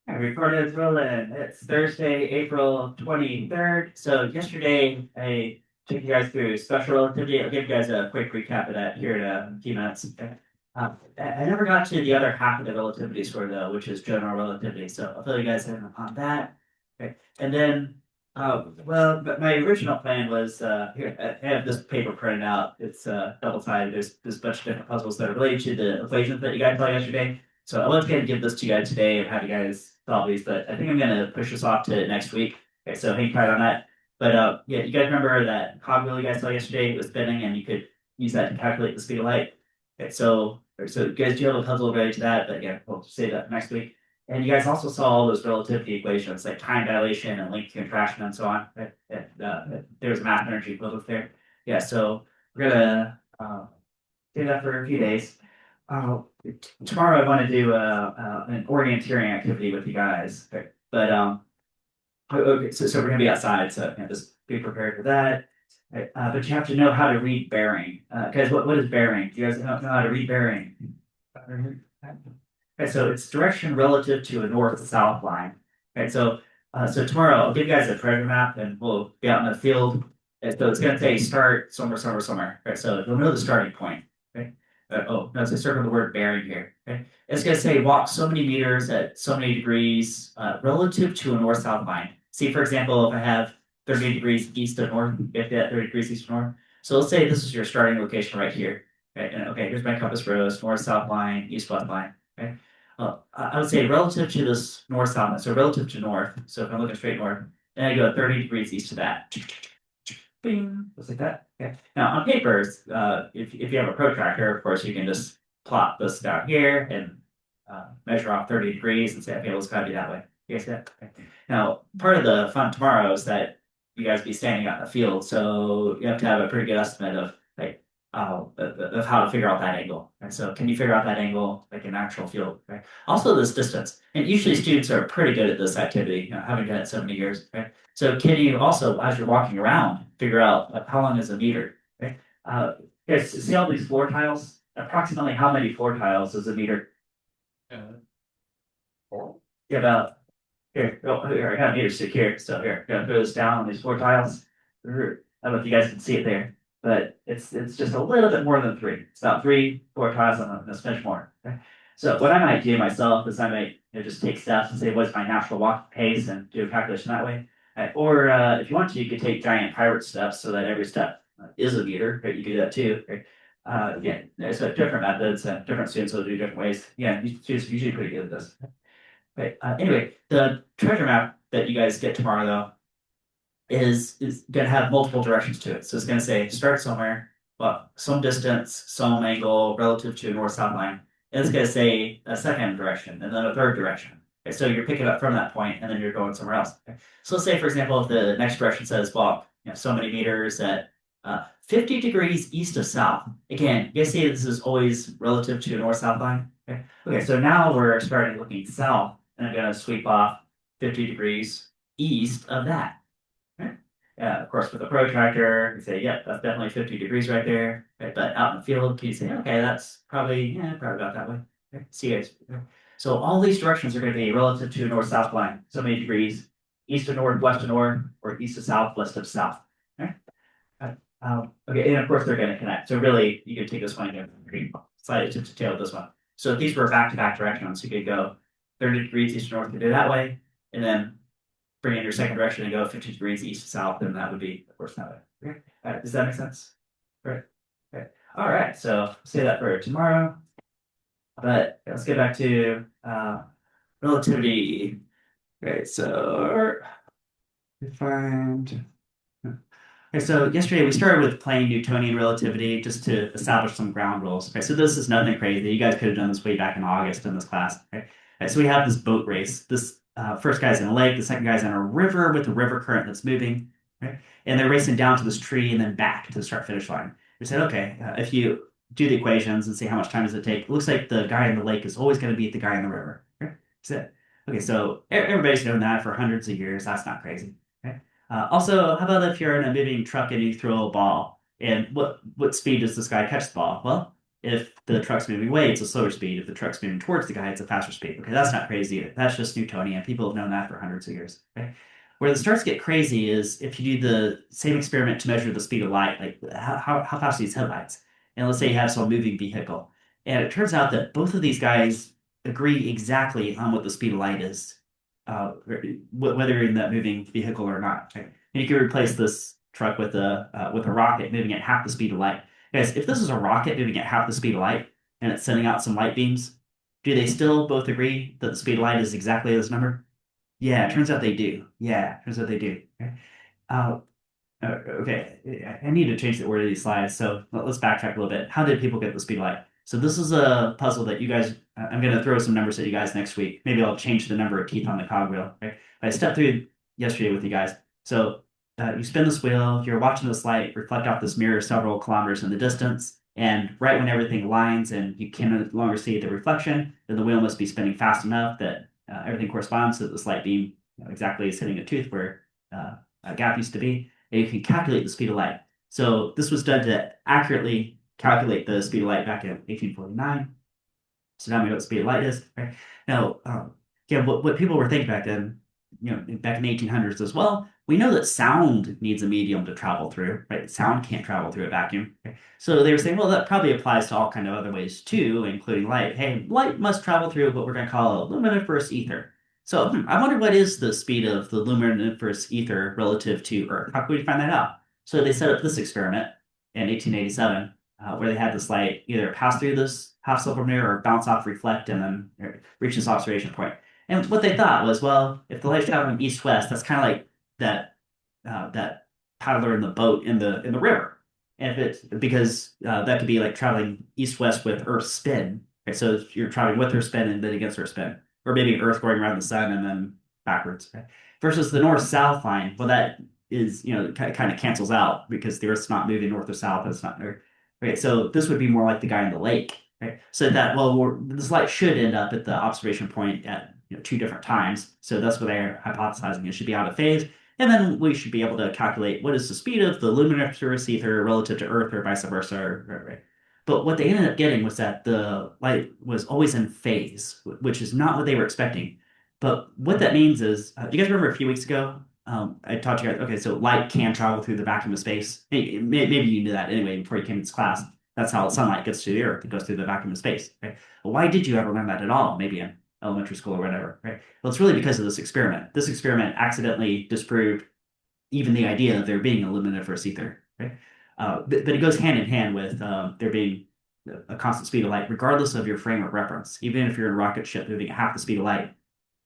I recorded as well, and it's Thursday, April 23rd. So yesterday I took you guys through special relativity. I'll give you guys a quick recap of that here in a few minutes. I never got to the other half of the relativity score though, which is general relativity. So I'll fill you guys in on that. Okay. And then, but my original plan was here. I have this paper printed out. It's double-sided. There's a bunch of different puzzles that are related to the equations that you guys saw yesterday. So I was going to give this to you guys today and have you guys solve these, but I think I'm going to push this off to next week. Okay, so hang tight on that. But yeah, you guys remember that cogwheel you guys saw yesterday? It was spinning, and you could use that to calculate the speed of light. Okay, so you guys do have a puzzle related to that, but yeah, we'll say that next week. And you guys also saw all those relativity equations like time dilation and length contraction and so on. Right? There's math energy equivalence there. Yeah, so we're gonna do that for a few days. Uh, Tomorrow I want to do an orienteering activity with you guys, but okay, so we're gonna be outside, so just be prepared for that. Right, but you have to know how to read bearing. Guys, what is bearing? Do you guys know how to read bearing? Okay, so it's direction relative to a north-south line. Okay, so tomorrow I'll give you guys a treasure map, and we'll be out in the field. And so it's gonna say start somewhere, somewhere, somewhere. Okay, so you'll know the starting point. Okay. Oh no, it's a circle the word bearing here. Okay, it's gonna say walk so many meters at so many degrees relative to a north-south line. See, for example, if I have 30 degrees east of north, if that 30 degrees east of north. So let's say this is your starting location right here. Okay, and okay, here's my compass rose, north-south line, east-west line. Okay. I would say relative to this north-south line, so relative to north. So if I'm looking straight north, and I go 30 degrees east of that. Bing, just like that. Okay. Now on papers, if you have a protractor, of course, you can just plot this down here and measure off 30 degrees and say, okay, well, it's got to be that way. You guys get it? Okay. Now, part of the fun tomorrow is that you guys be standing out in the field, so you have to have a pretty good estimate of like of how to figure out that angle. And so, can you figure out that angle like in actual field? Right? Also, this distance, and usually students are pretty good at this activity, having done it so many years. Right? So, can you also, as you're walking around, figure out how long is a meter? Right? Guys, see all these floor tiles? Approximately how many floor tiles is a meter? Four. Yeah, about here. Oh, here, I got a meter stick here. So here, gonna throw this down on these floor tiles. I don't know if you guys can see it there, but it's just a little bit more than three. It's about three, four tiles on a smidge more. Okay? So what I might do myself is I might just take steps and say what's my natural walk pace and do a calculation that way. Or if you want to, you could take giant pirate steps so that every step is a meter. Right? You could do that too. Right? Yeah, so different methods and different students will do different ways. Yeah, you students are usually pretty good at this. Right. Anyway, the treasure map that you guys get tomorrow, though, is going to have multiple directions to it. So it's going to say start somewhere, well, some distance, some angle relative to a north-south line. And it's going to say a second direction and then a third direction. Okay, so you're picking up from that point and then you're going somewhere else. Okay. So let's say, for example, if the next direction says walk, so many meters at 50 degrees east of south. Again, you guys see this is always relative to a north-south line. Okay. Okay, so now we're starting looking south, and I'm going to sweep off 50 degrees east of that. Right? Of course, with a protractor, you say, yep, that's definitely 50 degrees right there. Right? But out in the field, you say, okay, that's probably, yeah, probably about that way. Okay. See you guys. Okay. So all these directions are going to be relative to a north-south line. So many degrees, east to north, west to north, or east to south, west to south. Okay. Okay, and of course they're going to connect. So really, you could take this one and slide it to tail this one. So if these were back-to-back directions, you could go 30 degrees east to north and do it that way, and then bring in your second direction and go 50 degrees east to south, and that would be, of course, that way. Okay. Does that make sense? Right. Okay. All right. So say that for tomorrow. But let's get back to relativity. Okay. So defined. Okay, so yesterday we started with plain Newtonian relativity just to establish some ground rules. Okay, so this is nothing crazy. You guys could have done this way back in August in this class. Okay, so we have this boat race. This first guy's in a lake, the second guy's in a river with a river current that's moving. Right? And they're racing down to this tree and then back to the start finish line. We said, okay, if you do the equations and see how much time does it take, it looks like the guy in the lake is always going to beat the guy in the river. Okay, that's it. Okay, so everybody's known that for hundreds of years. That's not crazy. Okay. Also, how about if you're in a moving truck and you throw a ball? And what speed does this guy catch the ball? Well, If the truck's moving away, it's a slower speed. If the truck's moving towards the guy, it's a faster speed. Okay, that's not crazy either. That's just Newtonian. People have known that for hundreds of years. Okay? Where it starts to get crazy is if you do the same experiment to measure the speed of light, like how fast are these headlights? And let's say you have some moving vehicle. And it turns out that both of these guys agree exactly on what the speed of light is, whether you're in that moving vehicle or not. Okay? And you can replace this truck with a rocket moving at half the speed of light. Guys, if this is a rocket moving at half the speed of light and it's sending out some light beams, do they still both agree that the speed of light is exactly this number? Yeah, it turns out they do. Yeah, it turns out they do. Okay. Uh, okay, I need to change the order of these slides. So let's backtrack a little bit. How did people get the speed of light? So this is a puzzle that you guys, I'm going to throw some numbers at you guys next week. Maybe I'll change the number of teeth on the cogwheel. Right? I stepped through yesterday with you guys. So you spin this wheel, you're watching this light reflect off this mirror several kilometers in the distance. And right when everything aligns and you can no longer see the reflection, then the wheel must be spinning fast enough that everything corresponds to this light beam exactly is hitting a tooth where a gap used to be, and you can calculate the speed of light. So this was done to accurately calculate the speed of light back in 1849. So now we know what the speed of light is, right? Now, yeah, what people were thinking back then, back in the 1800s as well, we know that sound needs a medium to travel through, right? Sound can't travel through a vacuum. Okay? So they were saying, well, that probably applies to all kind of other ways too, including light. Hey, light must travel through what we're going to call a luminiferous ether. So I wonder what is the speed of the luminiferous ether relative to Earth? How could we find that out? So they set up this experiment in 1887 where they had this light either pass through this half silver mirror or bounce off, reflect, and then reach this observation point. And what they thought was, well, if the light's traveling east-west, that's kind of like that paddler in the boat in the river. And if it's because that could be like traveling east-west with Earth's spin. Right? So you're traveling with her spin and then against her spin, or maybe Earth going around the sun and then backwards. Right? Versus the north-south line, well, that is kind of cancels out because the Earth's not moving north or south. It's not. Right, so this would be more like the guy in the lake, right? So that well, this light should end up at the observation point at two different times. So that's what they're hypothesizing. It should be out of phase, and then we should be able to calculate what is the speed of the luminous ether relative to Earth, or vice versa. Right? But what they ended up getting was that the light was always in phase, which is not what they were expecting. But what that means is, do you guys remember a few weeks ago I taught you guys, okay, so light can travel through the vacuum of space. Maybe you knew that anyway before you came to this class. That's how sunlight gets to the Earth. It goes through the vacuum of space. Right? Well, why did you ever learn that at all? Maybe in elementary school or whatever. Right? Well, it's really because of this experiment. This experiment accidentally disproved even the idea of there being a luminiferous ether. Right? But it goes hand in hand with there being a constant speed of light, regardless of your frame of reference. Even if you're in a rocket ship moving at half the speed of light,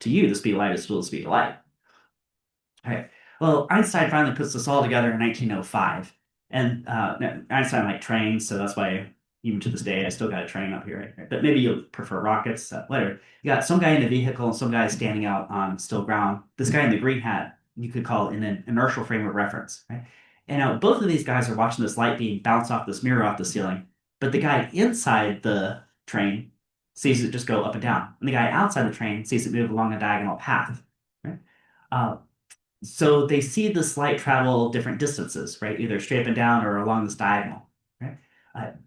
to you, the speed of light is still the speed of light. Right. Well, Einstein finally puts this all together in 1905. And Einstein liked trains, so that's why even to this day I still got a train up here. Right? But maybe you'll prefer rockets. Whatever. You got some guy in a vehicle and some guy standing out on still ground. This guy in the green hat you could call in an inertial frame of reference. Right? And now both of these guys are watching this light beam bounce off this mirror off the ceiling. But the guy inside the train sees it just go up and down. And the guy outside the train sees it move along a diagonal path. Right? Uh, so they see this light travel different distances, right? Either straight up and down or along this diagonal, right?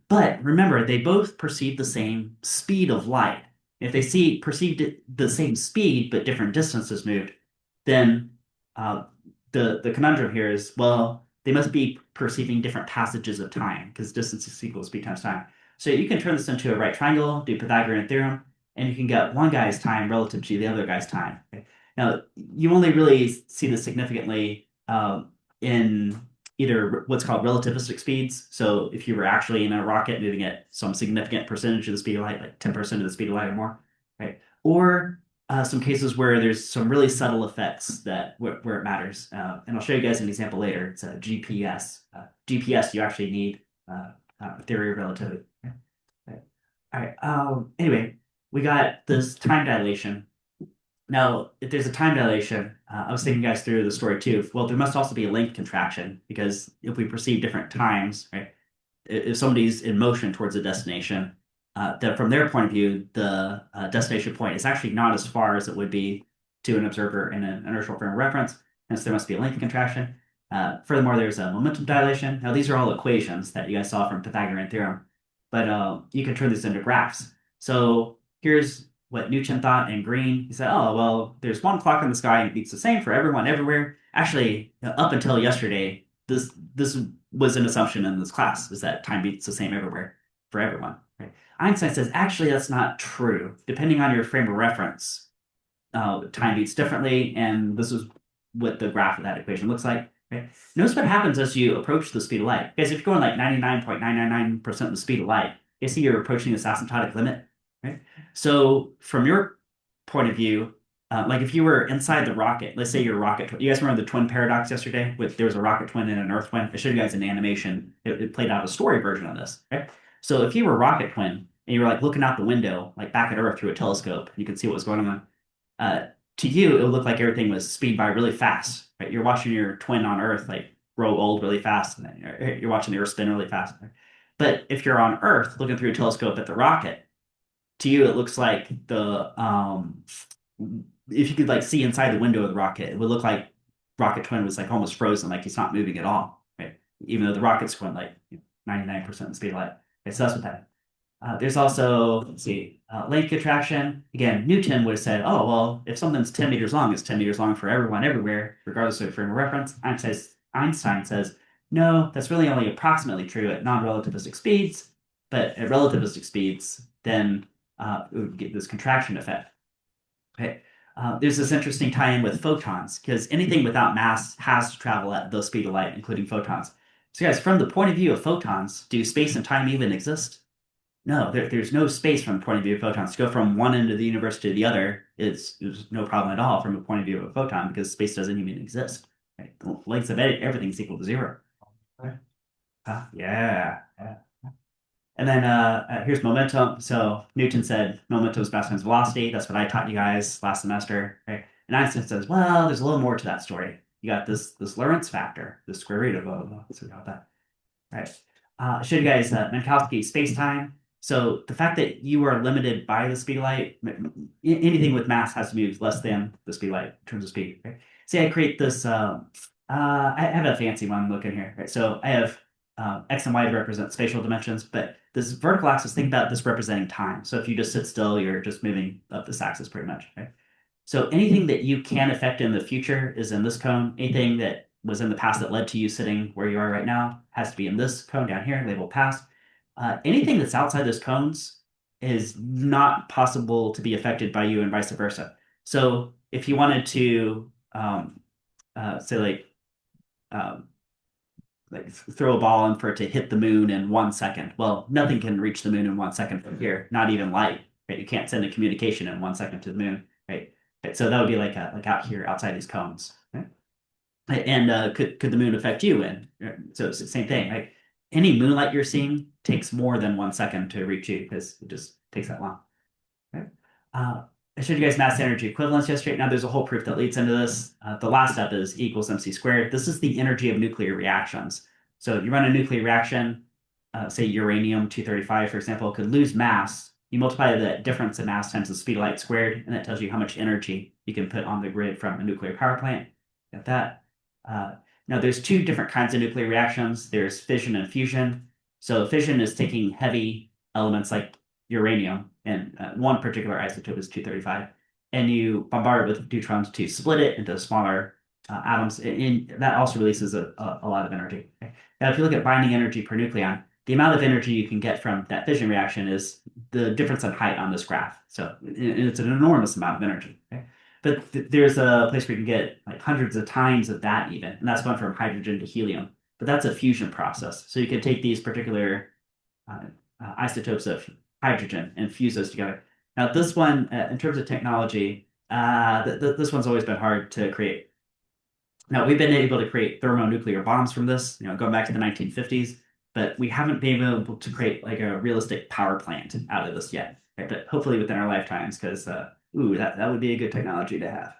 But remember, they both perceive the same speed of light. If they see perceived the same speed but different distances moved, then uh, the conundrum here is well, they must be perceiving different passages of time because distance is equal to speed times time. So you can turn this into a right triangle, do Pythagorean theorem, and you can get one guy's time relative to the other guy's time. Okay? Now, you only really see this significantly in either what's called relativistic speeds. So if you were actually in a rocket moving at some significant percentage of the speed of light, like 10% of the speed of light or more, right? Or some cases where there's some really subtle effects that where it matters. And I'll show you guys an example later. It's a GPS. GPS, you actually need theory of relativity. Okay. All right. Anyway, we got this time dilation. Now, if there's a time dilation, I was thinking you guys through the story too. Well, there must also be a length contraction because if we perceive different times, right? If somebody's in motion towards a destination, that from their point of view, the destination point is actually not as far as it would be to an observer in an inertial frame of reference. Hence, there must be a length contraction. Furthermore, there's a momentum dilation. Now, these are all equations that you guys saw from Pythagorean theorem. but you can turn this into graphs. So here's what Newton thought in green. He said, oh, well, there's one clock in the sky and it's the same for everyone everywhere. Actually, up until yesterday, this was an assumption in this class, is that time beats the same everywhere for everyone. Right? Einstein says, actually, that's not true. Depending on your frame of reference, time beats differently, and this is what the graph of that equation looks like. Right? Notice what happens as you approach the speed of light. Because if you're going like 99.999% the speed of light, you see you're approaching this asymptotic limit. Right? So from your point of view, like if you were inside the rocket, let's say you're a rocket twin. You guys remember the twin paradox yesterday? With there was a rocket twin and an Earth twin. I showed you guys an animation. It played out a story version of this. Right? So if you were a rocket twin and you were like looking out the window, like back at Earth through a telescope, you could see what was going on. Uh, to you, it would look like everything was speed by really fast. Right? You're watching your twin on Earth like grow old really fast, and then you're watching the Earth spin really fast. But if you're on Earth looking through a telescope at the rocket, to you it looks like the if you could like see inside the window of the rocket, it would look like rocket twin was like almost frozen, like he's not moving at all, right? Even though the rocket's going like 99% the speed of light. Okay, so that's what that. There's also, let's see, length contraction. Again, Newton would have said, oh, well, if something's 10 meters long, it's 10 meters long for everyone everywhere, regardless of frame of reference. Einstein says, no, that's really only approximately true at non-relativistic speeds, but at relativistic speeds, then it would get this contraction effect. Okay. There's this interesting tie-in with photons, because anything without mass has to travel at the speed of light, including photons. So guys, from the point of view of photons, do space and time even exist? No, there's no space from the point of view of photons. To go from one end of the universe to the other is no problem at all from a point of view of a photon because space doesn't even exist. Right? The lengths of everything's equal to zero. Right? Yeah. Yeah. And then here's momentum. So Newton said momentum is mass times velocity. That's what I taught you guys last semester. Right? And Einstein says, well, there's a little more to that story. You got this Lorentz factor, the square root of so we got that. Right. I showed you guys Minkowski space-time. So the fact that you are limited by the speed of light, anything with mass has to move less than the speed of light in terms of speed. Right? See, I create this. I have a fancy one looking here. Right? So I have x and y to represent spatial dimensions, but this vertical axis, think about this representing time. So if you just sit still, you're just moving up this axis pretty much. Right? So anything that you can affect in the future is in this cone. Anything that was in the past that led to you sitting where you are right now has to be in this cone down here, labeled past. Anything that's outside those cones is not possible to be affected by you and vice versa. So if you wanted to say um, like throw a ball and for it to hit the moon in 1 second, well, nothing can reach the moon in 1 second from here, not even light. Right? You can't send a communication in 1 second to the moon. Right? So that would be like out here outside these cones. Right? And could the moon affect you? And so it's the same thing. Like any moonlight you're seeing takes more than 1 second to reach you because it just takes that long. Right? I showed you guys mass energy equivalence yesterday. Now there's a whole proof that leads into this. The last step is E equals mc squared. This is the energy of nuclear reactions. So you run a nuclear reaction, say uranium 235, for example, could lose mass. You multiply the difference in mass times the speed of light squared, and that tells you how much energy you can put on the grid from a nuclear power plant. Got that. Uh, Now there's two different kinds of nuclear reactions. There's fission and fusion. So fission is taking heavy elements like uranium, and one particular isotope is 235, and you bombard it with neutrons to split it into smaller atoms, and that also releases a lot of energy. Okay? Now, if you look at binding energy per nucleon, the amount of energy you can get from that fission reaction is the difference in height on this graph. So it's an enormous amount of energy. Okay? But there's a place where you can get like hundreds of times of that even, and that's going from hydrogen to helium. But that's a fusion process. So you can take these particular uh, isotopes of hydrogen and fuse those together. Now, this one, in terms of technology, this one's always been hard to create. Now, we've been able to create thermonuclear bombs from this, going back to the 1950s, but we haven't been able to create like a realistic power plant out of this yet. Right? But hopefully within our lifetimes, because ooh, that would be a good technology to have.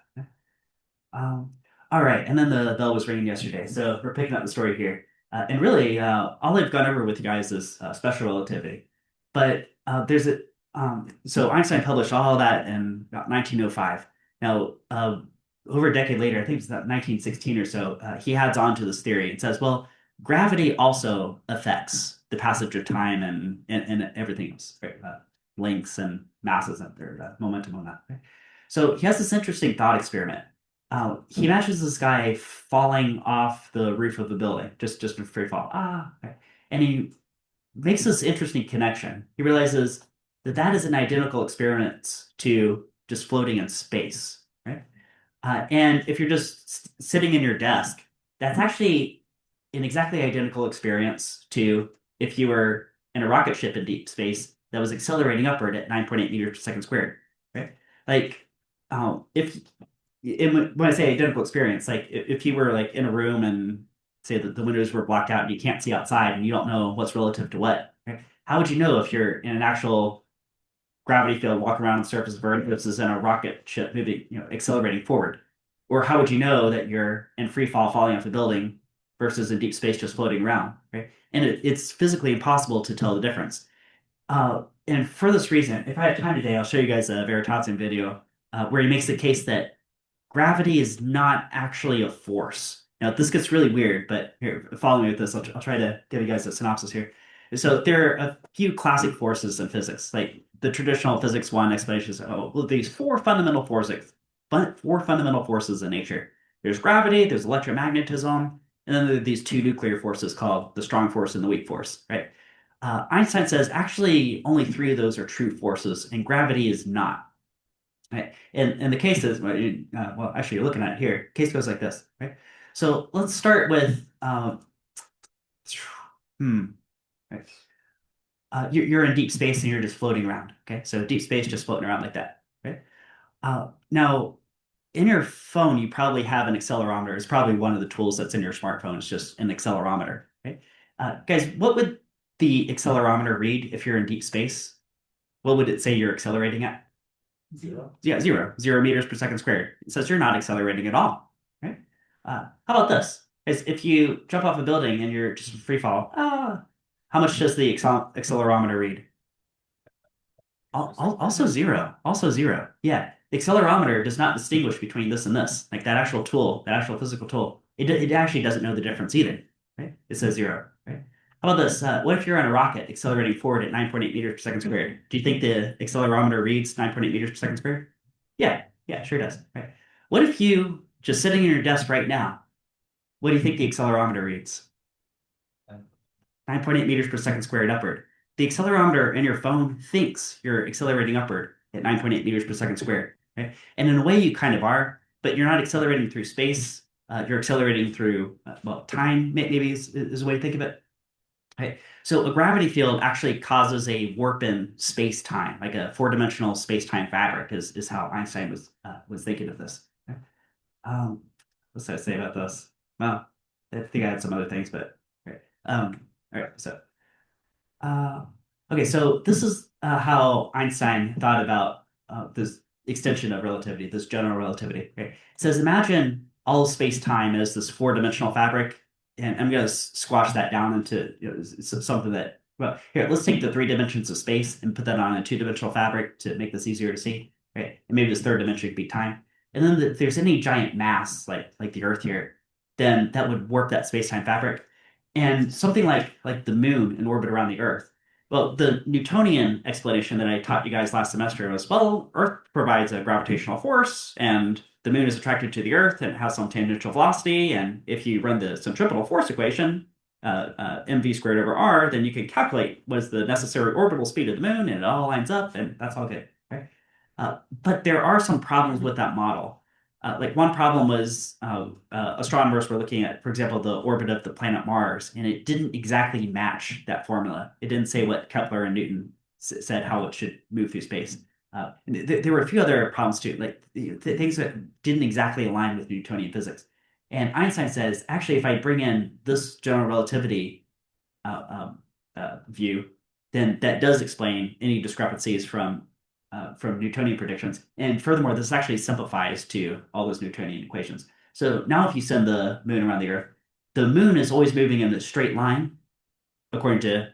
Um, all right, and then the bell was ringing yesterday, so we're picking up the story here. And really, all I've gone over with you guys is special relativity. But there's a so Einstein published all that in about 1905. Now, over a decade later, I think it's about 1916 or so, he adds on to this theory and says, well, Gravity also affects the passage of time and everything else, right? Lengths and masses and their momentum on that. Right? So he has this interesting thought experiment. He imagines this guy falling off the roof of a building, just a free fall. Okay. And he makes this interesting connection. He realizes that that is an identical experience to just floating in space, right? And if you're just sitting in your desk, that's actually an exactly identical experience to if you were in a rocket ship in deep space that was accelerating upward at 9.8 meters per second squared, right? Like, if when I say identical experience, like if you were like in a room and say that the windows were blocked out and you can't see outside and you don't know what's relative to what, right? How would you know if you're in an actual gravity field walking around the surface of Earth versus in a rocket ship moving, accelerating forward? Or how would you know that you're in free fall falling off a building versus in deep space just floating around, right? And it's physically impossible to tell the difference. And for this reason, if I have time today, I'll show you guys a Veritasium video where he makes the case that gravity is not actually a force. Now, this gets really weird, but here, follow me with this. I'll try to give you guys a synopsis here. So there are a few classic forces in physics, like the traditional physics one explanation is, oh, well, these four fundamental forces in nature. There's gravity, there's electromagnetism, and then there are these two nuclear forces called the strong force and the weak force, right? Einstein says actually only three of those are true forces, and gravity is not. Right. And the case is, well, actually, you're looking at it here. Case goes like this, right? So let's start with, hmm, right. You're in deep space and you're just floating around. Okay, so deep space just floating around like that, right? Now, in your phone, you probably have an accelerometer. It's probably one of the tools that's in your smartphone. It's just an accelerometer, right? Guys, what would the accelerometer read if you're in deep space? What would it say you're accelerating at? Zero. Yeah, zero meters per second squared. It says you're not accelerating at all, right? How about this? Is if you jump off a building and you're just free fall, how much does the accelerometer read? Also zero. Also zero. Yeah, the accelerometer does not distinguish between this and this. Like that actual tool, that actual physical tool, it actually doesn't know the difference either, right? It says zero, right? How about this? What if you're on a rocket accelerating forward at 9.8 meters per second squared? Do you think the accelerometer reads 9.8 meters per second squared? Yeah, yeah, sure does. Right. What if you just sitting in your desk right now? What do you think the accelerometer reads? 9.8 meters per second squared upward. The accelerometer in your phone thinks you're accelerating upward at 9.8 meters per second squared. Right? And in a way, you kind of are, but you're not accelerating through space. You're accelerating through, well, time, maybe is a way to think of it. Right? So a gravity field actually causes a warp in space-time, like a four-dimensional space-time fabric is how Einstein was thinking of this. Okay? Um, what's I say about this? Well, I think I had some other things, but right. All right. So uh, okay, so this is how Einstein thought about this extension of relativity, this general relativity. Right? It says, imagine all of space-time as this four-dimensional fabric, and I'm going to squash that down into something that. Well, here, let's take the three dimensions of space and put that on a two-dimensional fabric to make this easier to see. Right? And maybe this third dimension could be time. And then if there's any giant mass like the Earth here, then that would warp that space-time fabric and something like the moon in orbit around the Earth. Well, the Newtonian explanation that I taught you guys last semester was, well, Earth provides a gravitational force, and the moon is attracted to the Earth and has some tangential velocity. And if you run the centripetal force equation, mv squared over r, then you can calculate what is the necessary orbital speed of the moon, and it all lines up, and that's all good. Right? But there are some problems with that model. Like one problem was astronomers were looking at, for example, the orbit of the planet Mars, and it didn't exactly match that formula. It didn't say what Kepler and Newton said how it should move through space. There were a few other problems too, like things that didn't exactly align with Newtonian physics. And Einstein says, actually, if I bring in this general relativity view, then that does explain any discrepancies from Newtonian predictions. And furthermore, this actually simplifies to all those Newtonian equations. So now if you send the moon around the Earth, the moon is always moving in a straight line, according to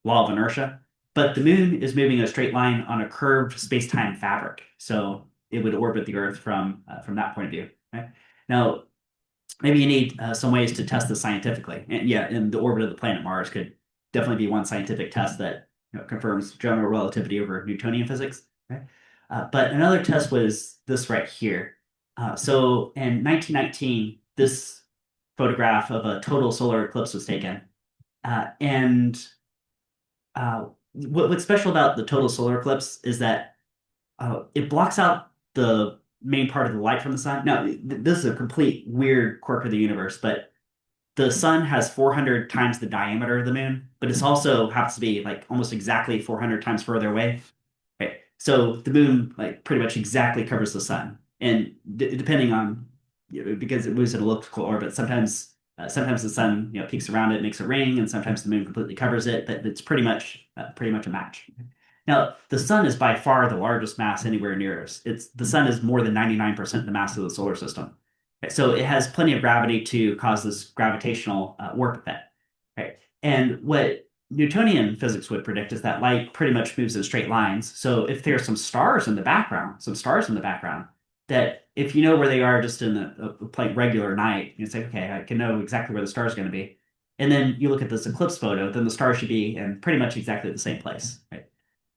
law of inertia, but the moon is moving in a straight line on a curved space-time fabric. So it would orbit the Earth from that point of view. Right? Now, maybe you need some ways to test this scientifically. And yeah, in the orbit of the planet Mars could definitely be one scientific test that confirms general relativity over Newtonian physics. Okay? But another test was this right here. So in 1919, this photograph of a total solar eclipse was taken. And what's special about the total solar eclipse is that it blocks out the main part of the light from the sun. Now, this is a complete weird quirk of the universe, but the sun has 400 times the diameter of the moon, but it's also happens to be like almost exactly 400 times further away. Right. So the moon like pretty much exactly covers the sun, and depending on because it moves in elliptical orbit, sometimes the sun peeks around it, makes a ring, and sometimes the moon completely covers it. But it's pretty much a match. Now the sun is by far the largest mass anywhere near us. It's the sun is more than 99% the mass of the solar system. Right? So it has plenty of gravity to cause this gravitational warp effect. Right. And what Newtonian physics would predict is that light pretty much moves in straight lines. So if there's some stars in the background, that if you know where they are just in a like regular night, you say, okay, I can know exactly where the star is going to be. And then you look at this eclipse photo, then the star should be in pretty much exactly the same place, right?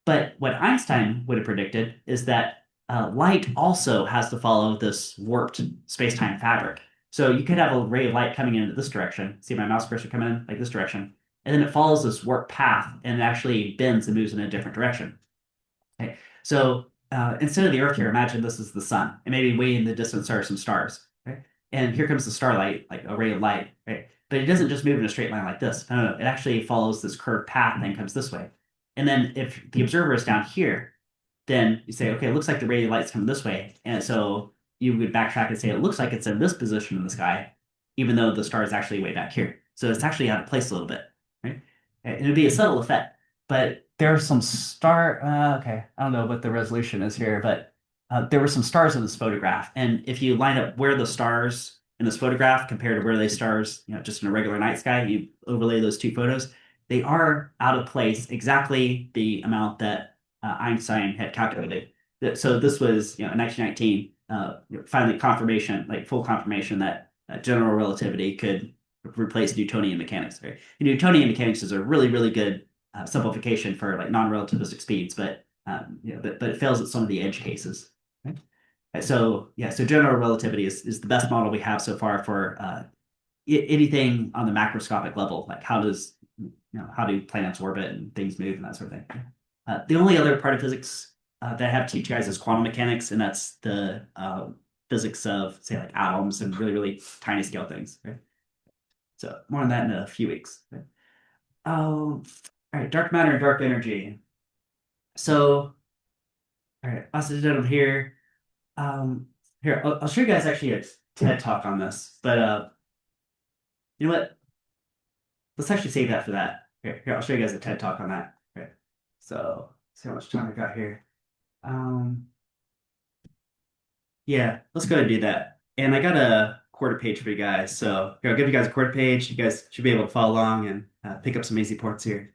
But what Einstein would have predicted is that light also has to follow this warped space-time fabric. So you could have a ray of light coming in this direction. See my mouse cursor coming in like this direction, and then it follows this warped path and it actually bends and moves in a different direction. Okay. So instead of the Earth here, imagine this is the sun, and maybe way in the distance are some stars. Okay. And here comes the starlight, like a ray of light. Right. But it doesn't just move in a straight line like this. No, no, it actually follows this curved path and then comes this way. And then if the observer is down here, then you say, okay, it looks like the ray of light's coming this way. And so you would backtrack and say, it looks like it's in this position in the sky, even though the star is actually way back here. So it's actually out of place a little bit, right? And it would be a subtle effect, but there are some okay, I don't know what the resolution is here, but there were some stars in this photograph. And if you line up where the stars in this photograph compared to where they stars, just in a regular night sky, you overlay those two photos, they are out of place exactly the amount that Einstein had calculated. So this was, in 1919, finally confirmation, like full confirmation that general relativity could replace Newtonian mechanics. Right? And Newtonian mechanics is a really, really good simplification for like non-relativistic speeds, but it fails at some of the edge cases. Right? So yeah, so general relativity is the best model we have so far for anything on the macroscopic level, like how do planets orbit and things move and that sort of thing. The only other part of physics that I have to teach you guys is quantum mechanics, and that's the physics of say like atoms and really really tiny scale things. Right? So more on that in a few weeks. Right? All right, dark matter and dark energy. So all right, accidental here. Um, Here I'll show you guys actually a TED talk on this, but you know what? Let's actually save that for that. Here, I'll show you guys a TED talk on that. Okay. So, see how much time I got here. Um, yeah, let's go ahead and do that. And I got a quarter page for you guys. So here, I'll give you guys a quarter page. You guys should be able to follow along and pick up some easy parts here.